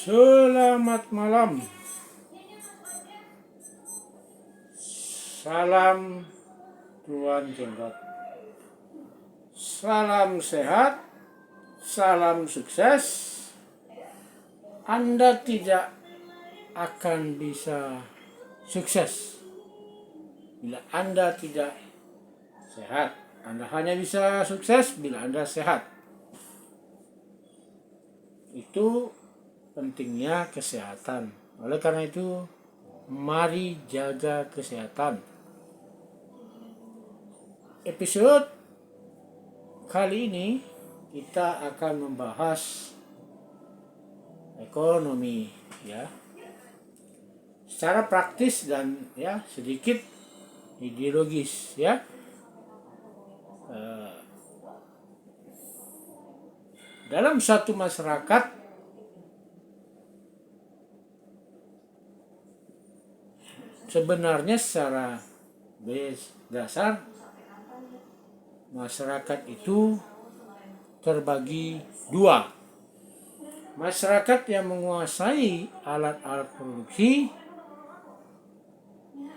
Selamat malam. Salam Tuan Jenggot. Salam sehat, salam sukses. Anda tidak akan bisa sukses bila Anda tidak sehat. Anda hanya bisa sukses bila Anda sehat. Itu pentingnya kesehatan. Oleh karena itu, mari jaga kesehatan. Episode kali ini kita akan membahas ekonomi, ya, secara praktis dan ya sedikit ideologis, ya. Dalam satu masyarakat sebenarnya secara dasar masyarakat itu terbagi dua. Masyarakat yang menguasai alat-alat produksi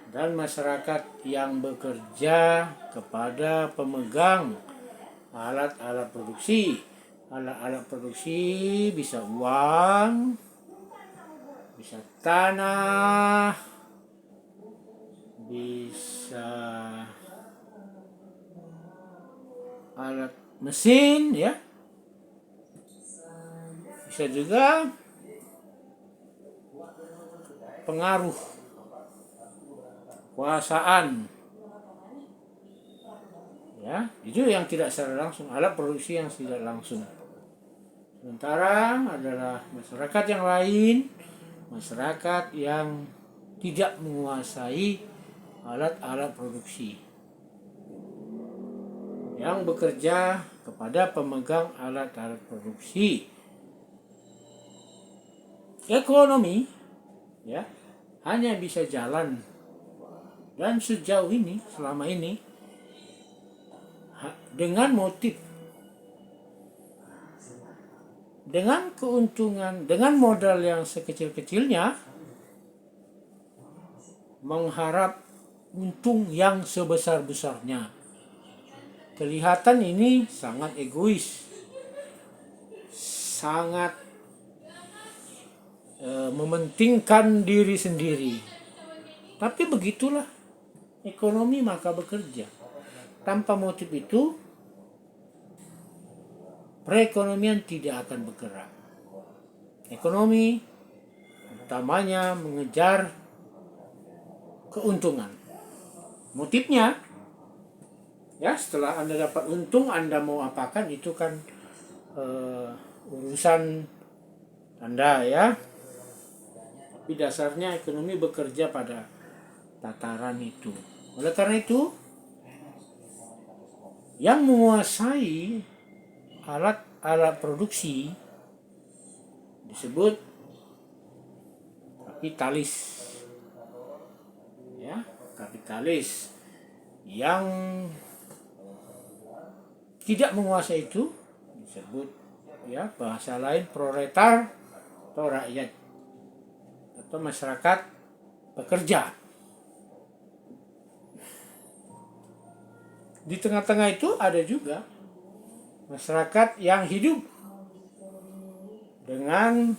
dan masyarakat yang bekerja kepada pemegang alat-alat produksi. Alat-alat produksi bisa uang, bisa tanah, bisa alat mesin, ya, bisa juga pengaruh kekuasaan, ya, itu yang tidak secara langsung, alat produksi yang tidak langsung. Sementara adalah masyarakat yang lain, masyarakat yang tidak menguasai alat-alat produksi, yang bekerja kepada pemegang alat-alat produksi. Ekonomi, ya, hanya bisa jalan, dan sejauh ini, selama ini, dengan motif, dengan keuntungan, dengan modal yang sekecil-kecilnya, mengharap untung yang sebesar-besarnya. Kelihatan ini sangat egois, sangat mementingkan diri sendiri. Tapi begitulah ekonomi, maka bekerja. Tanpa motif itu, perekonomian tidak akan bergerak. Ekonomi utamanya mengejar keuntungan. Motifnya, ya, setelah Anda dapat untung, Anda mau apakan itu kan urusan Anda, ya. Tapi dasarnya ekonomi bekerja pada tataran itu. Oleh karena itu, yang menguasai alat-alat produksi disebut kapitalis, ya, kapitalis. Yang tidak menguasai itu disebut, ya, bahasa lain proletar atau rakyat atau masyarakat pekerja. Di tengah-tengah itu ada juga masyarakat yang hidup dengan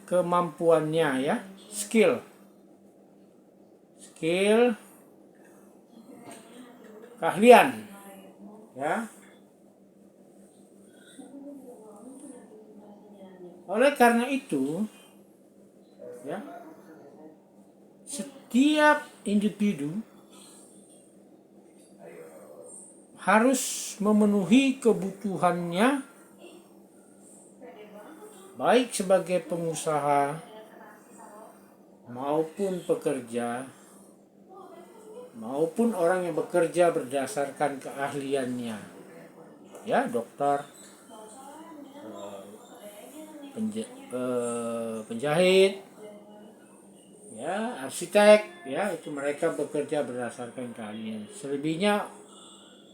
kemampuannya, ya, skill, keahlian, ya. Oleh karena itu, ya, setiap individu harus memenuhi kebutuhannya, baik sebagai pengusaha maupun pekerja, maupun orang yang bekerja berdasarkan keahliannya, ya, dokter, penjahit, ya, arsitek, ya, itu mereka bekerja berdasarkan keahlian. Selebihnya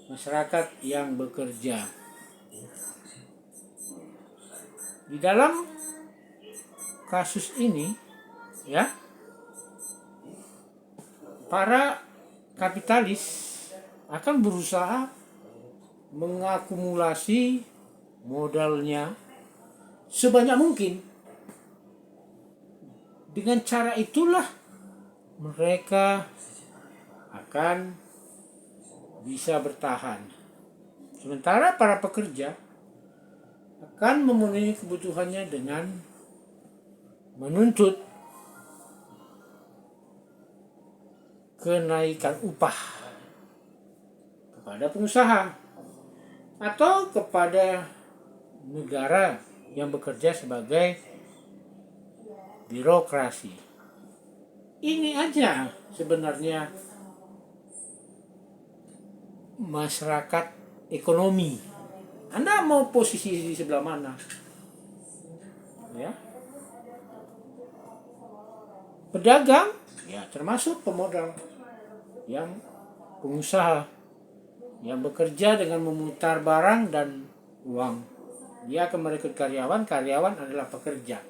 masyarakat yang bekerja. Di dalam kasus ini, ya, para kapitalis akan berusaha mengakumulasi modalnya sebanyak mungkin. Dengan cara itulah mereka akan bisa bertahan. Sementara para pekerja akan memenuhi kebutuhannya dengan menuntut kenaikan upah kepada pengusaha atau kepada negara yang bekerja sebagai birokrasi. Ini aja sebenarnya masyarakat ekonomi. Anda mau posisi di sebelah mana? Ya. Pedagang, ya termasuk pemodal, yang pengusaha yang bekerja dengan memutar barang dan uang. Dia akan merekrut karyawan, karyawan adalah pekerja.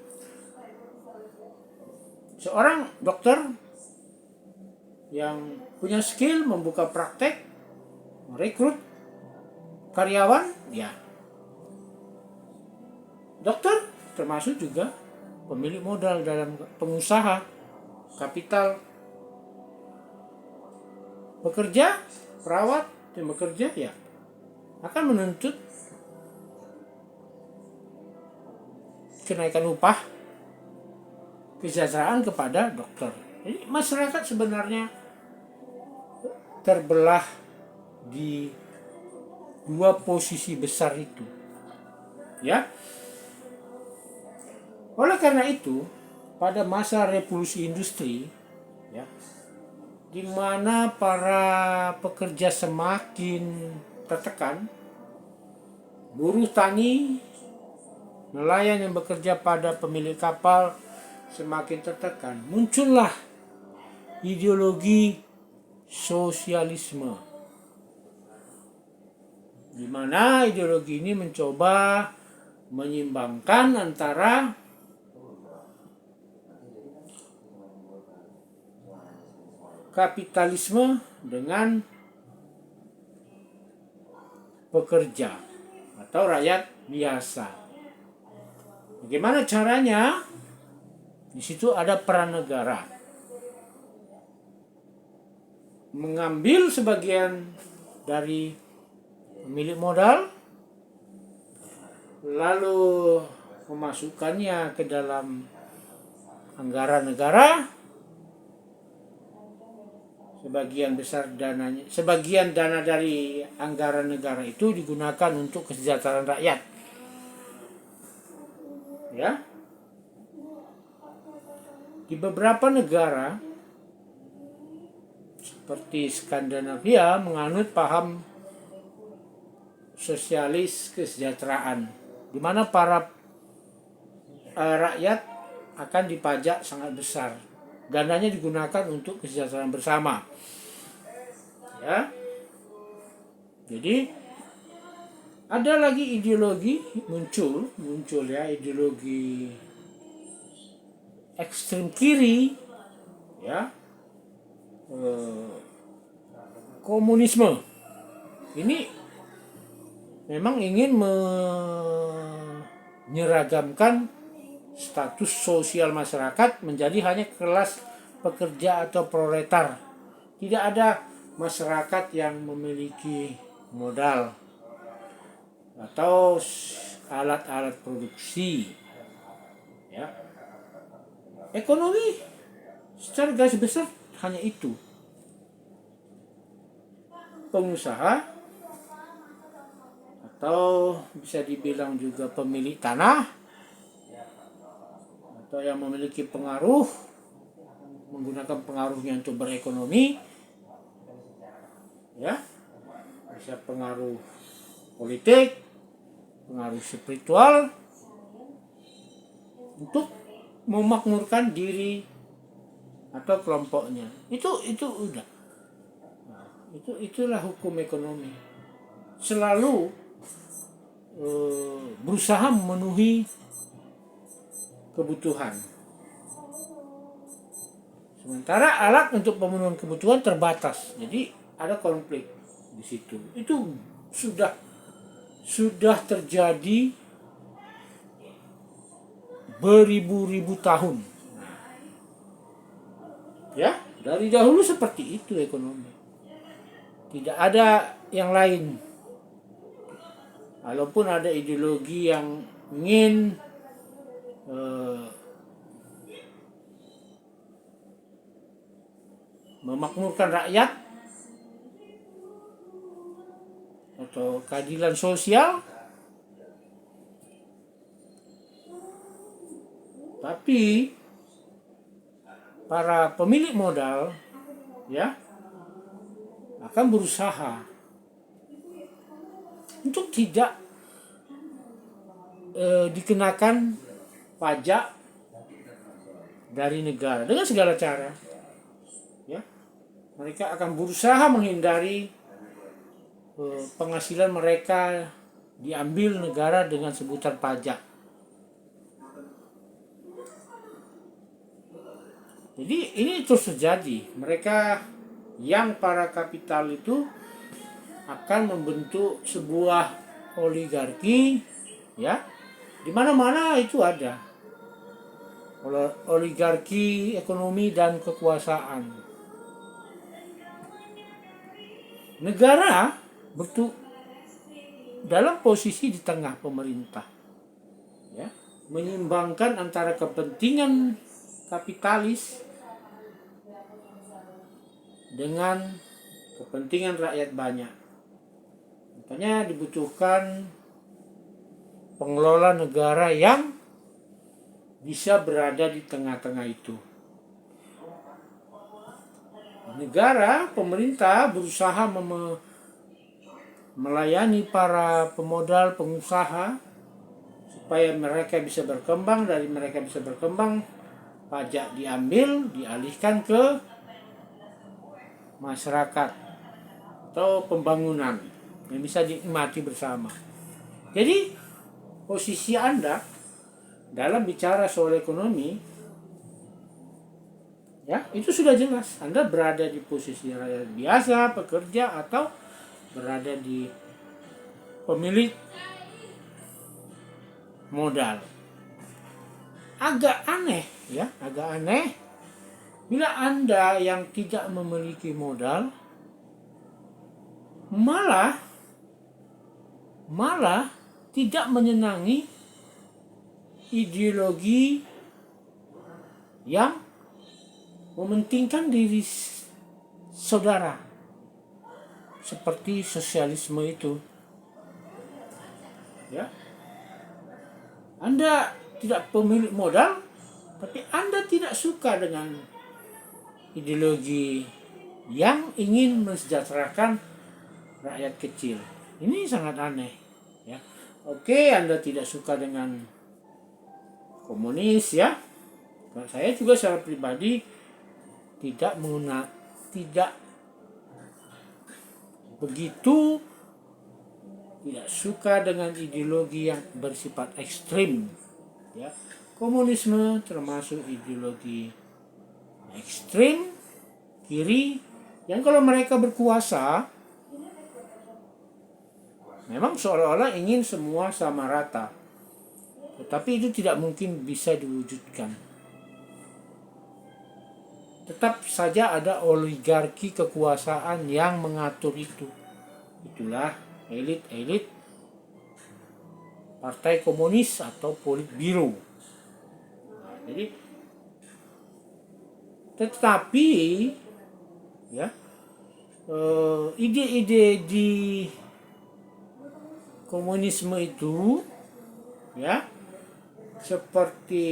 Seorang dokter yang punya skill membuka praktek, merekrut karyawan, ya. Dokter termasuk juga pemilik modal dalam pengusaha, kapital. Pekerja, perawat yang bekerja, ya, akan menuntut kenaikan upah, kesejahteraan kepada dokter. Jadi masyarakat sebenarnya terbelah di dua posisi besar itu, ya. Oleh karena itu, pada masa revolusi industri, ya, di mana para pekerja semakin tertekan, buruh tani, nelayan yang bekerja pada pemilik kapal semakin tertekan, muncullah ideologi sosialisme, di mana ideologi ini mencoba menyimbangkan antara kapitalisme dengan pekerja atau rakyat biasa. Bagaimana caranya? Di situ ada peran negara. Mengambil sebagian dari pemilik modal, lalu memasukkannya ke dalam anggaran negara. Sebagian dana dari anggaran negara itu digunakan untuk kesejahteraan rakyat. Ya. Di beberapa negara seperti Skandinavia menganut paham sosialis kesejahteraan, di mana para rakyat akan dipajak sangat besar. Dananya digunakan untuk kesejahteraan bersama. Ya. Jadi ada lagi ideologi muncul ya, ideologi ekstrem kiri, ya, komunisme. Ini memang ingin menyeragamkan status sosial masyarakat menjadi hanya kelas pekerja atau proletar. Tidak ada masyarakat yang memiliki modal atau alat-alat produksi, ya. Ekonomi secara garis besar hanya itu. Pengusaha atau bisa dibilang juga pemilik tanah atau yang memiliki pengaruh, menggunakan pengaruhnya untuk berekonomi, ya, bisa pengaruh politik, pengaruh spiritual untuk memakmurkan diri atau kelompoknya. Itu udah. Nah, itulah hukum ekonomi. Selalu berusaha memenuhi kebutuhan. Sementara alat untuk pemenuhan kebutuhan terbatas. Jadi ada konflik di situ. Itu sudah terjadi beribu-ribu tahun. Ya, dari dahulu seperti itu ekonomi. Tidak ada yang lain. Walaupun ada ideologi yang ingin memakmurkan rakyat atau keadilan sosial, tapi para pemilik modal ya akan berusaha untuk tidak dikenakan pajak dari negara dengan segala cara. Ya, mereka akan berusaha menghindari penghasilan mereka diambil negara dengan sebutan pajak. Jadi ini terus terjadi. Mereka yang para kapital itu akan membentuk sebuah oligarki, ya, di mana-mana itu ada oligarki ekonomi dan kekuasaan. Negara dalam posisi di tengah pemerintah, ya, menyeimbangkan antara kepentingan kapitalis dengan kepentingan rakyat banyak. Makanya dibutuhkan pengelola negara yang bisa berada di tengah-tengah itu. Negara, pemerintah berusaha melayani para pemodal, pengusaha supaya mereka bisa berkembang. Dari mereka bisa berkembang, pajak diambil, dialihkan ke masyarakat atau pembangunan yang bisa dinikmati bersama. Jadi posisi Anda dalam bicara soal ekonomi, ya, itu sudah jelas. Anda berada di posisi rakyat biasa, pekerja, atau berada di pemilik modal. Agak aneh, ya, agak aneh bila Anda yang tidak memiliki modal malah tidak menyenangi ideologi yang mementingkan diri saudara seperti sosialisme itu. Ya, Anda tidak pemilik modal, tapi Anda tidak suka dengan ideologi yang ingin mensejahterakan rakyat kecil. Ini sangat aneh, ya. Oke, Anda tidak suka dengan komunis, ya. Saya juga secara pribadi tidak begitu tidak suka dengan ideologi yang bersifat ekstrim, ya. Komunisme termasuk ideologi ekstrim kiri yang kalau mereka berkuasa memang seolah-olah ingin semua sama rata, tetapi itu tidak mungkin bisa diwujudkan. Tetap saja ada oligarki kekuasaan yang mengatur itu. Itulah elit-elit Partai Komunis atau Politbiro. Jadi, tetapi, ya, ide-ide di komunisme itu, ya, seperti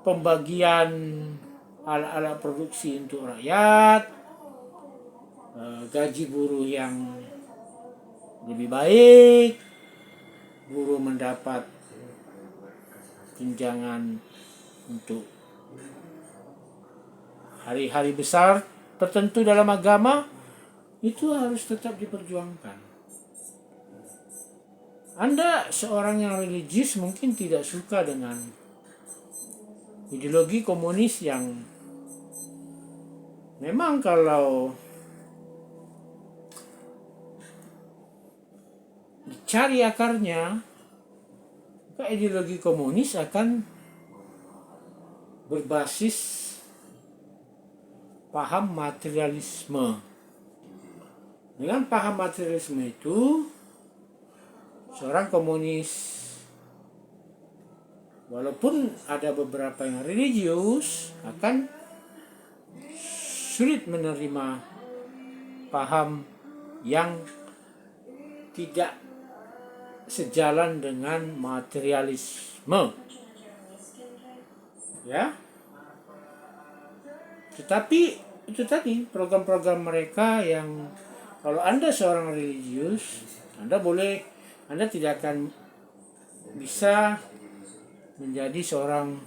pembagian alat-alat produksi untuk rakyat, gaji buruh yang lebih baik, buruh mendapat tunjangan untuk hari-hari besar tertentu dalam agama, itu harus tetap diperjuangkan. Anda seorang yang religius mungkin tidak suka dengan ideologi komunis yang memang kalau dicari akarnya, maka ideologi komunis akan berbasis paham materialisme. Dengan paham materialisme itu, seorang komunis, walaupun ada beberapa yang religius, akan sulit menerima paham yang tidak sejalan dengan materialisme. Ya. Tetapi itu tadi program-program mereka yang kalau Anda seorang religius, Anda tidak akan bisa menjadi seorang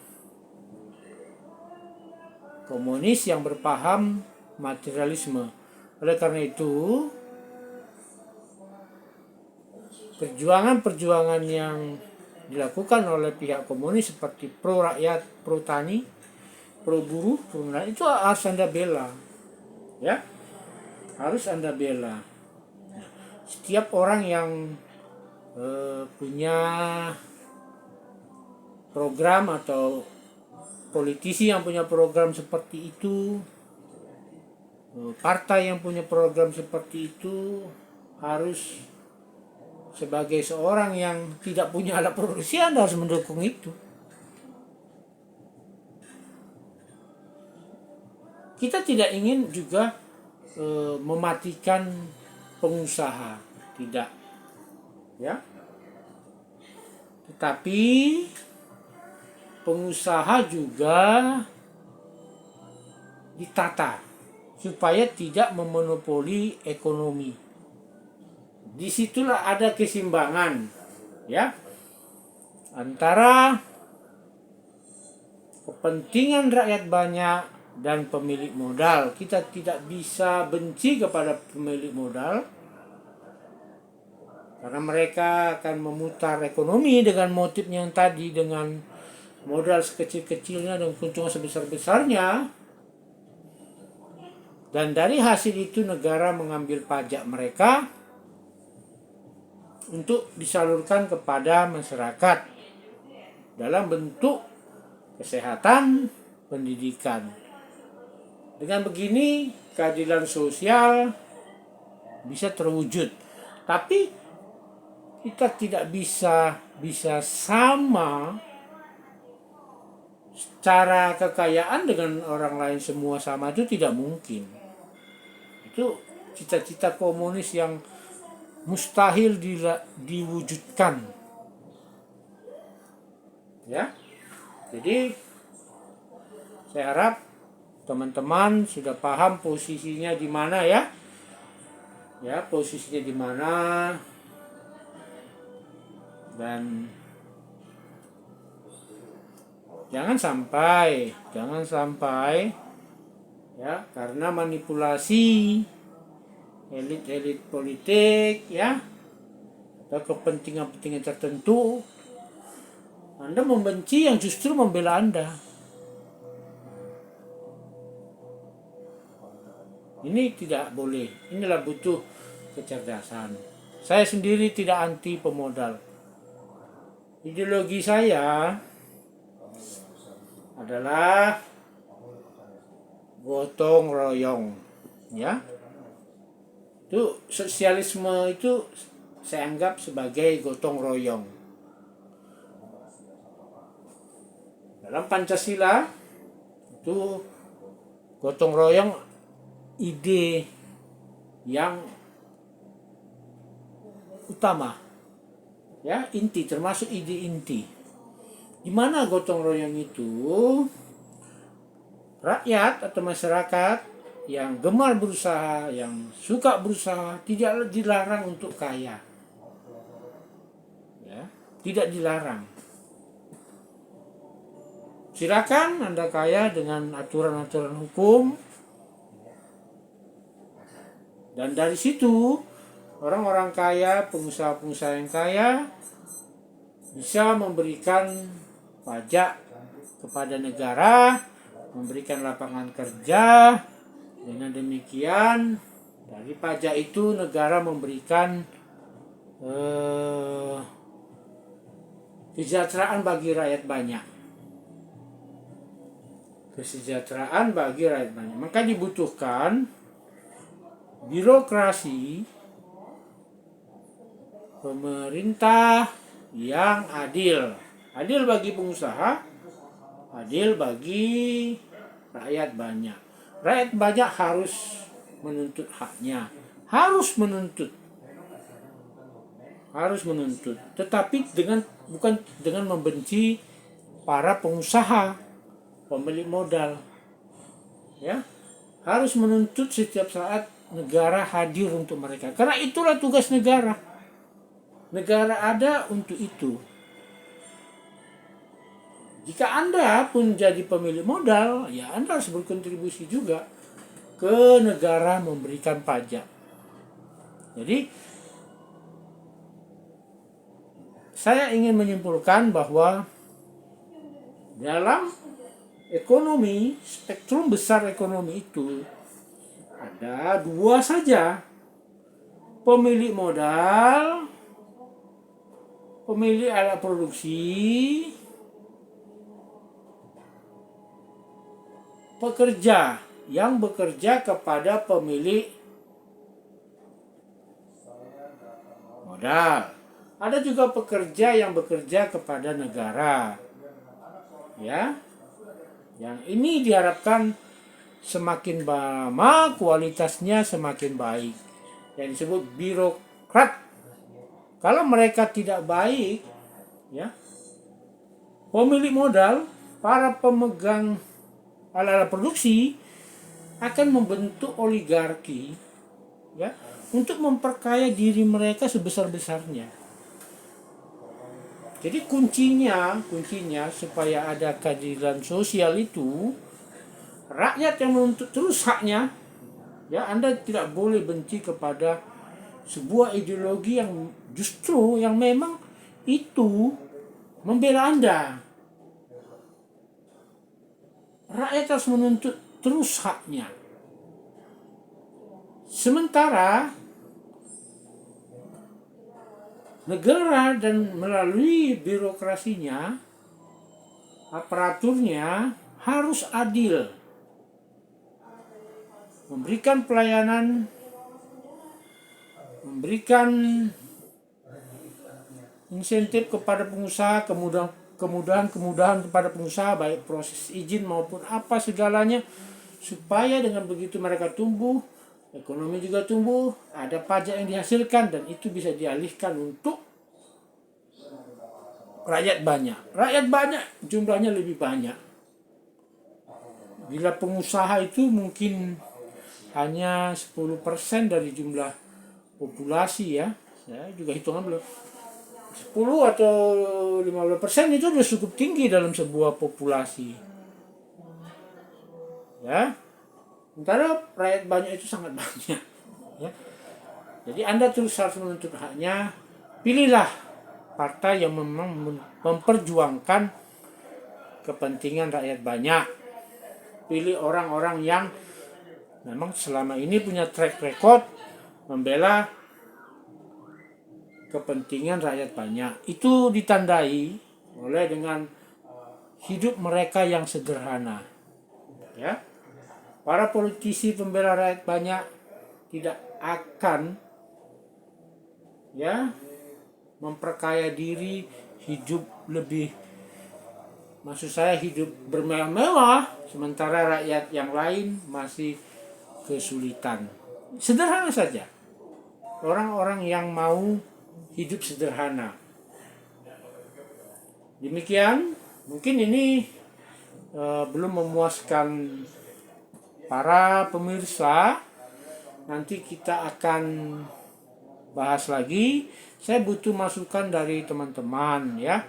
komunis yang berpaham materialisme. Oleh karena itu, perjuangan-perjuangan yang dilakukan oleh pihak komunis seperti pro rakyat, pro tani, pro buruh, pro nelayan, itu harus Anda bela. Ya, harus Anda bela. Setiap orang yang punya program atau politisi yang punya program seperti itu, partai yang punya program seperti itu, harus sebagai seorang yang tidak punya alat produksi, Anda harus mendukung itu. Kita tidak ingin juga mematikan pengusaha, tidak, ya. Tetapi pengusaha juga ditata supaya tidak memonopoli ekonomi. Disitulah ada keseimbangan, ya, antara kepentingan rakyat banyak dan pemilik modal. Kita tidak bisa benci kepada pemilik modal karena mereka akan memutar ekonomi dengan motifnya yang tadi, dengan modal sekecil-kecilnya dan keuntungan sebesar-besarnya, dan dari hasil itu negara mengambil pajak mereka untuk disalurkan kepada masyarakat dalam bentuk kesehatan, pendidikan. Dengan begini keadilan sosial bisa terwujud. Tapi kita tidak bisa sama secara kekayaan dengan orang lain, semua sama, itu tidak mungkin. Itu cita-cita komunis yang mustahil diwujudkan. Ya. Jadi saya harap teman-teman sudah paham posisinya di mana, ya. Ya, posisinya di mana. Dan jangan sampai ya, karena manipulasi elit-elit politik, ya, atau kepentingan-kepentingan tertentu, Anda membenci yang justru membela Anda. Ini tidak boleh. Inilah butuh kecerdasan. Saya sendiri tidak anti pemodal. Ideologi saya adalah gotong royong, ya. Itu sosialisme itu saya anggap sebagai gotong royong. Dalam Pancasila itu gotong royong ide yang utama, ya, inti, termasuk ide inti, di mana gotong royong itu rakyat atau masyarakat yang gemar berusaha, yang suka berusaha, tidak dilarang untuk kaya, ya, tidak dilarang. Silakan Anda kaya dengan aturan-aturan hukum, dan dari situ orang-orang kaya, pengusaha-pengusaha yang kaya bisa memberikan pajak kepada negara, memberikan lapangan kerja. Dengan demikian, dari pajak itu negara memberikan kesejahteraan bagi rakyat banyak. Kesejahteraan bagi rakyat banyak. Maka dibutuhkan birokrasi pemerintah yang adil. Adil bagi pengusaha, adil bagi rakyat banyak. Rakyat banyak harus menuntut haknya. Harus menuntut. Tetapi bukan dengan membenci para pengusaha, pemilik modal. Ya. Harus menuntut setiap saat negara hadir untuk mereka. Karena itulah tugas negara. Negara ada untuk itu. Jika Anda pun jadi pemilik modal, ya Anda harus berkontribusi juga ke negara memberikan pajak. Jadi, saya ingin menyimpulkan bahwa dalam ekonomi, spektrum besar ekonomi itu ada dua saja. Pemilik modal, pemilik alat produksi, pekerja yang bekerja kepada pemilik modal. Ada juga pekerja yang bekerja kepada negara. Ya. Yang ini diharapkan semakin lama kualitasnya semakin baik. Yang disebut birokrat. Kalau mereka tidak baik, ya, pemilik modal, para pemegang alat-alat produksi akan membentuk oligarki, ya, untuk memperkaya diri mereka sebesar-besarnya. Jadi kuncinya supaya ada keadilan sosial itu, rakyat yang menuntut terus haknya. Ya, Anda tidak boleh benci kepada sebuah ideologi yang justru yang memang itu membela Anda. Rakyat harus menuntut terus haknya. Sementara negara dan melalui birokrasinya, aparaturnya harus adil. Memberikan pelayanan, memberikan insentif kepada pengusaha, kemudahan kepada pengusaha, baik proses izin maupun apa segalanya, supaya dengan begitu mereka tumbuh, ekonomi juga tumbuh, ada pajak yang dihasilkan, dan itu bisa dialihkan untuk rakyat banyak. Rakyat banyak jumlahnya lebih banyak. Bila pengusaha itu mungkin hanya 10% dari jumlah populasi, ya. Saya juga hitungan belum. 10 atau 15% itu sudah cukup tinggi dalam sebuah populasi. Ya. Sementara rakyat banyak itu sangat banyak. Ya. Jadi Anda terus harus menuntut haknya. Pilihlah partai yang memang memperjuangkan kepentingan rakyat banyak. Pilih orang-orang yang memang selama ini punya track record membela kepentingan rakyat banyak. Itu ditandai oleh dengan hidup mereka yang sederhana. Ya. Para politisi pembela rakyat banyak tidak akan, ya, memperkaya diri, hidup lebih, maksud saya hidup bermewah-mewah, sementara rakyat yang lain masih kesulitan. Sederhana saja. Orang-orang yang mau hidup sederhana. Demikian, mungkin ini belum memuaskan para pemirsa. Nanti kita akan bahas lagi. Saya butuh masukan dari teman-teman, ya.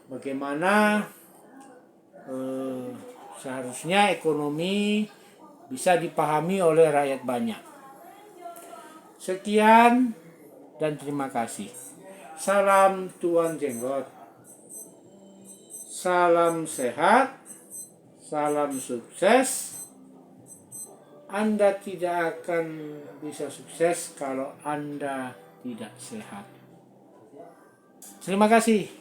Bagaimana seharusnya ekonomi bisa dipahami oleh rakyat banyak. Sekian, dan terima kasih. Salam Tuan Jenggot. Salam sehat, salam sukses. Anda tidak akan bisa sukses kalau Anda tidak sehat. Terima kasih.